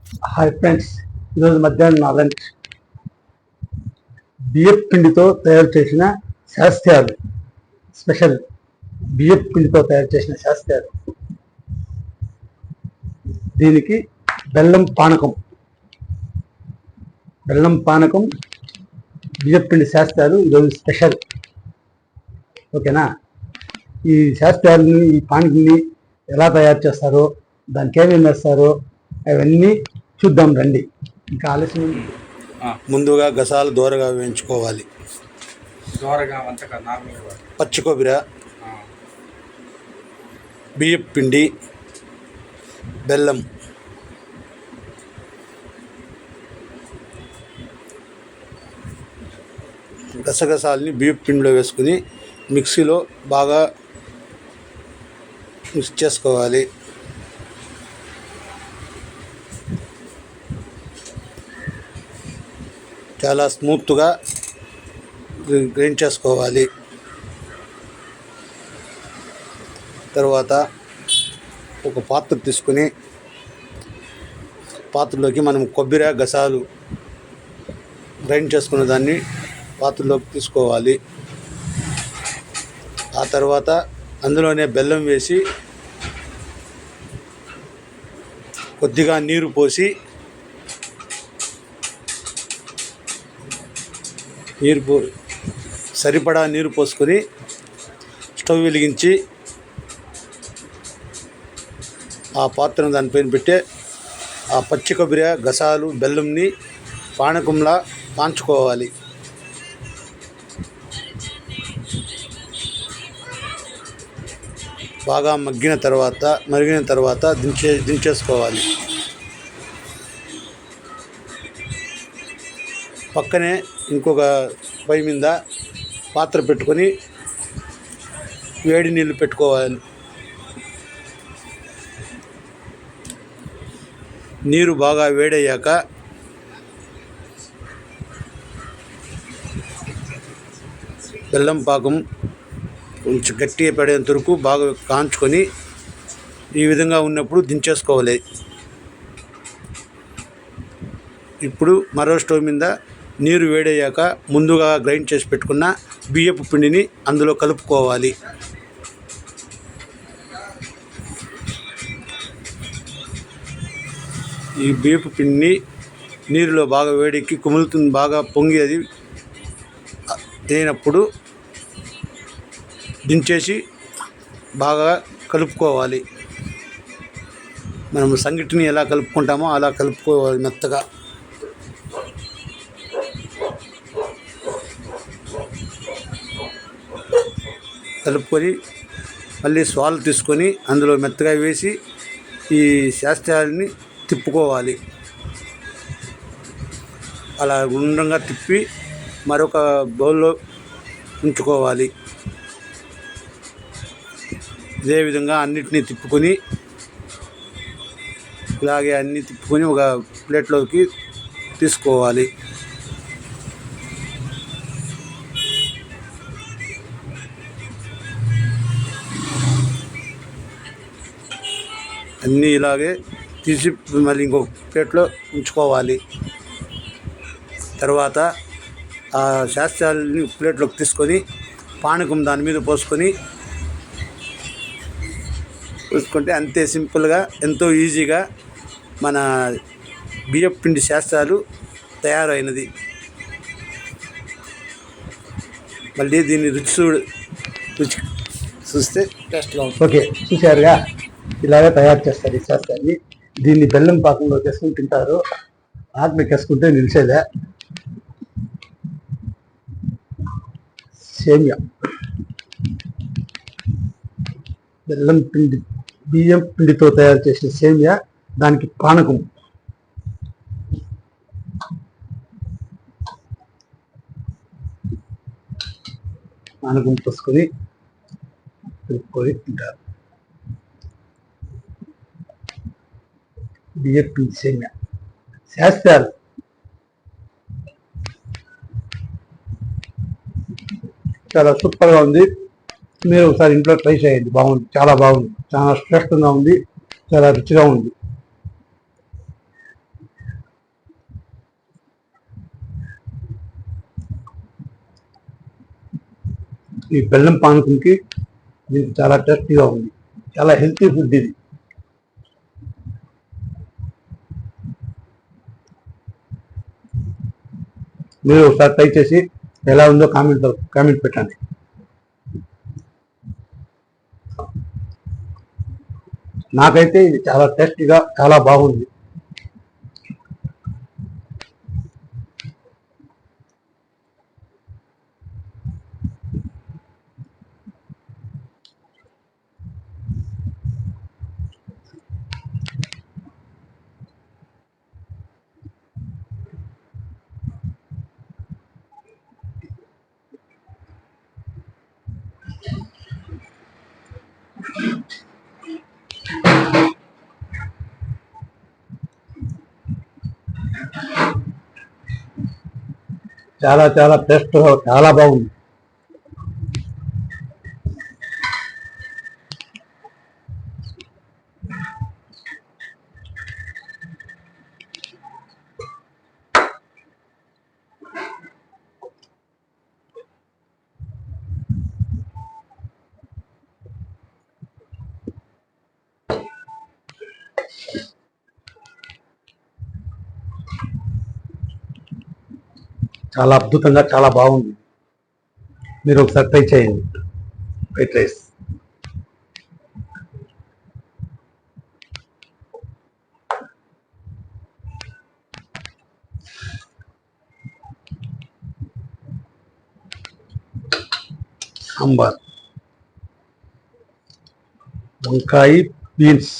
Hi friends, ఈరోజు మధ్యాహ్నం నా లంచ్ బియ్యపు పిండితో తయారు చేసిన శాస్త్యాలు. స్పెషల్ బియ్యపు పిండితో తయారు చేసిన శాస్త్యాలు. దీనికి బెల్లం పానకం బియ్యపు పిండి శాస్త్యాలు ఈరోజు స్పెషల్. ఓకేనా? ఈ శాస్త్యాలని, ఈ పానకాన్ని ఎలా తయారు చేస్తారో, దానికి ఏమేమి వేస్తారో అవన్నీ చూద్దాం రండి. ఇంకా ఆలస్యం. ముందుగా గసాలు దోరగా వేయించుకోవాలి. పచ్చి కొబ్బరి, బియ్యపు పిండి, బెల్లం, గసగసాలని బియ్యపు పిండిలో వేసుకుని మిక్సీలో బాగా మిక్స్ చేసుకోవాలి. చాలా స్మూత్గా గ్రైండ్ చేసుకోవాలి. తర్వాత ఒక పాత్ర తీసుకుని పాత్రలోకి మనం కొబ్బరి గసాలు గ్రైండ్ చేసుకున్న దాన్ని పాత్రలోకి తీసుకోవాలి. ఆ తర్వాత అందులోనే బెల్లం వేసి కొద్దిగా నీరు పోసి సరిపడా నీరు పోసుకొని స్టవ్ వెలిగించి ఆ పాత్రను దానిపైన పెట్టి ఆ పచ్చి కొబ్బరి గసాలు బెల్లంని పానకంలా కాంచుకోవాలి. బాగా మరిగిన తర్వాత దించేసుకోవాలి. పక్కనే ఇంకొక పొయ్యి మీద పాత్ర పెట్టుకొని వేడి నీళ్ళు పెట్టుకోవాలి. నీరు బాగా వేడయ్యాక బెల్లం పాకం కొంచెం గట్టిగా పడేంత వరకు బాగా కాంచుకొని ఈ విధంగా ఉన్నప్పుడు దించేసుకోవాలి. ఇప్పుడు మరో స్టవ్ మీద నీరు వేడయ్యాక ముందుగా గ్రైండ్ చేసి పెట్టుకున్న బియ్యపు పిండిని అందులో కలుపుకోవాలి. ఈ బియ్యపు పిండిని నీరులో బాగా వేడెక్కి కుములుతుంది, బాగా పొంగి అది అయినప్పుడు దించేసి బాగా కలుపుకోవాలి. మనం సంగటిని ఎలా కలుపుకుంటామో అలా కలుపుకోవాలి మెత్తగా. కలుపుకొని మళ్ళీ స్వాలు తీసుకొని అందులో మెత్తగా వేసి ఈ శాస్త్రాలని తిప్పుకోవాలి. అలా గుండ్రంగా తిప్పి మరొక బౌల్లో ఉంచుకోవాలి. ఇదే విధంగా అన్నిటినీ తిప్పుకొని ఇలాగే అన్నీ తిప్పుకొని ఒక ప్లేట్లోకి తీసుకోవాలి. అన్నీ ఇలాగే తీసి మళ్ళీ ఇంకొక ప్లేట్లో ఉంచుకోవాలి. తర్వాత ఆ శాస్త్రాలని ప్లేట్లోకి తీసుకొని పానకం దాని మీద పోసుకుంటే అంతే సింపుల్గా, ఎంతో ఈజీగా మన బియ్యపు పిండి శాస్త్రాలు తయారైనది. మళ్ళీ దీన్ని రుచి చూస్తే టేస్ట్గా ఉంటుంది. ఓకే, చూసారుగా, ఇలాగే తయారు చేస్తారు ఈ శాస్త్రాన్ని. దీన్ని బెల్లం పాకంలో వేసుకుని తింటారు. ఆకులకు వేసుకుంటే నిలిచేదే. సేమియా, బెల్లం పిండి, బియ్యం పిండితో తయారు చేసిన సేమియా, దానికి పానకం. పోసుకొని కలుపుకొని తింటారు. బియ్యం పిండి సేమియా శాస్త్రాలు చాలా సూపర్గా ఉంది. మీరు ఒకసారి ఇంట్లో ట్రై చేయండి. బాగుంది, చాలా బాగుంది, చాలా శ్రేష్టంగా ఉంది, చాలా రుచిగా ఉంది. ఈ బెల్లం పానకంకి దీనికి చాలా టేస్టీగా ఉంది. చాలా హెల్తీ ఫుడ్ ఇది. మీరు ఒకసారి ట్రై చేసి ఎలా ఉందో కామెంట్ పెట్టండి. నాకైతే ఇది చాలా టేస్టీగా చాలా బాగుంది. చాలా చాలా టేస్ట్గా చాలా బాగుంది. చాలా అద్భుతంగా చాలా బాగుంది. మీరు ఒకసారి ట్రై చేయండి. వైట్ రైస్ సాంబార్, వంకాయ, బీన్స్,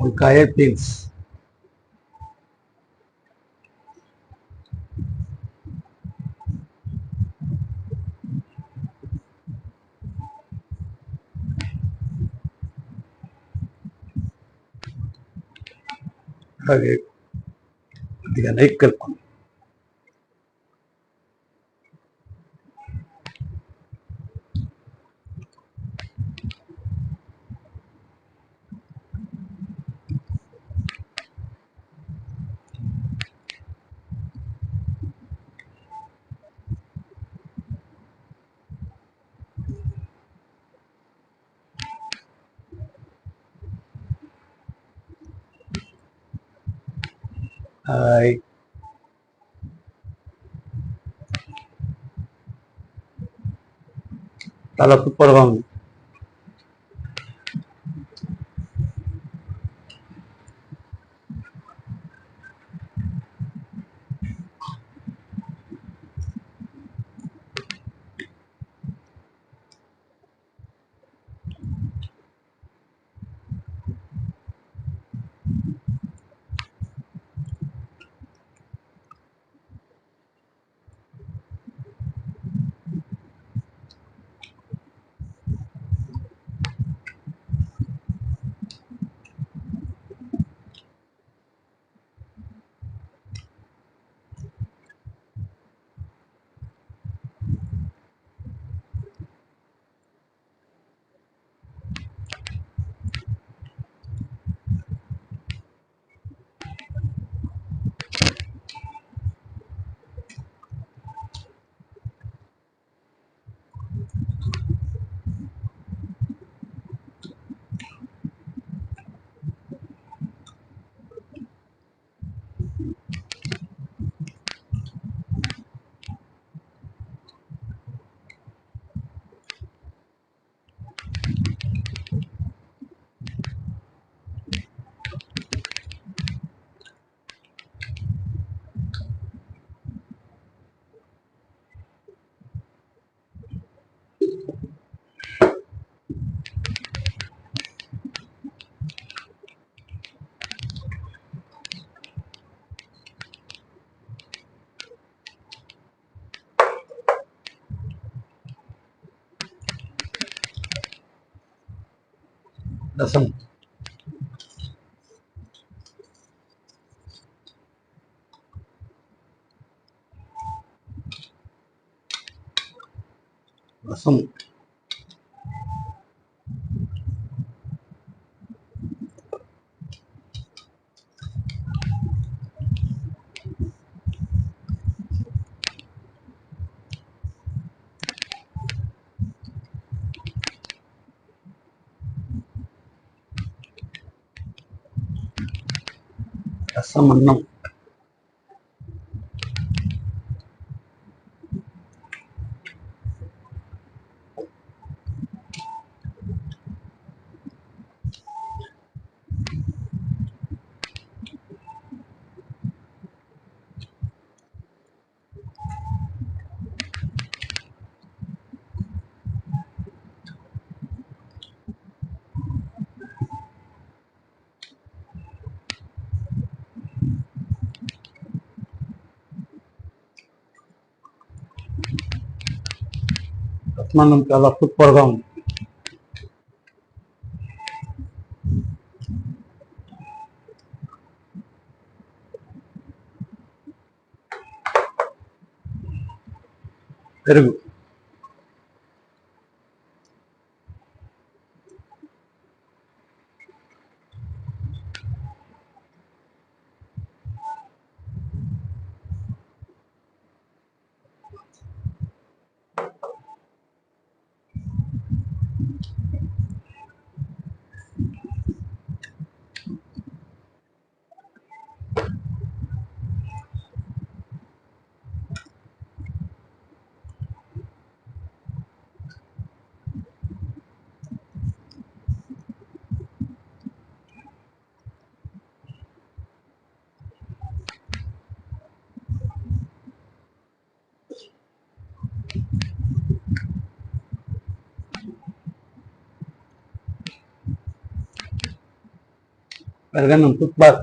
వంకాయ బీన్స్, అలాగే కొద్దిగా నెయ్యి కలుపుకోండి. హాయ్, చాలా సూపర్గా ఉంది. రసం, రసం, రసం అన్నం. రసమన్నం చాలా సూపర్గా ఉంది. పెరుగు, పెరగన్నం సూపర్.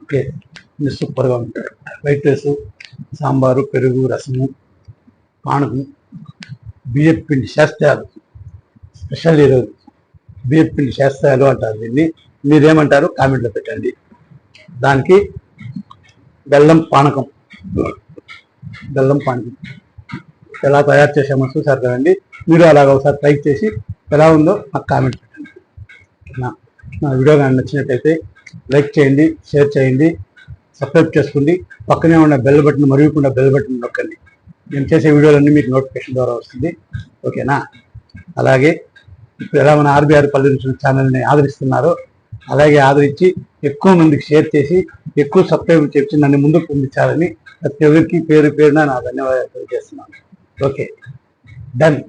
ఓకే, ఇది సూపర్గా ఉంటాయి. వైట్ రైస్, సాంబారు, పెరుగు, రసము, పానకం, బియ్యపు పిండి శాస్త్రాలు స్పెషల్. ఈరోజు బియ్యపు పిండి శాస్త్రాలు అంటారు దీన్ని. మీరేమంటారు కామెంట్లో పెట్టండి. దానికి బెల్లం పానకం ఎలా తయారు చేసామో చూసారు కదండి. మీరు అలాగ ఒకసారి ట్రై చేసి ఎలా ఉందో నాకు కామెంట్ పెట్టండి. నా వీడియో కానీ నచ్చినట్లయితే లైక్ చేయండి, షేర్ చేయండి, సబ్స్క్రైబ్ చేసుకోండి. పక్కనే ఉన్న బెల్ బటన్, మరుగుకుండా బెల్ బటన్ నొక్కండి. నేను చేసే వీడియోలన్నీ మీకు నోటిఫికేషన్ ద్వారా వస్తుంది. ఓకేనా? అలాగే ఇప్పుడు ఎలా మన ఆర్బీఆర్ పల్లె రుచులు ఛానల్ని ఆదరిస్తున్నారో అలాగే ఆదరించి ఎక్కువ మందికి షేర్ చేసి ఎక్కువ సబ్స్క్రైబ్ చేసి నన్ను ముందుకు పంపించాలని ప్రతి ఒక్కరికి పేరు పేరున నా ధన్యవాదాలు తెలియజేస్తున్నాను. Okay, done.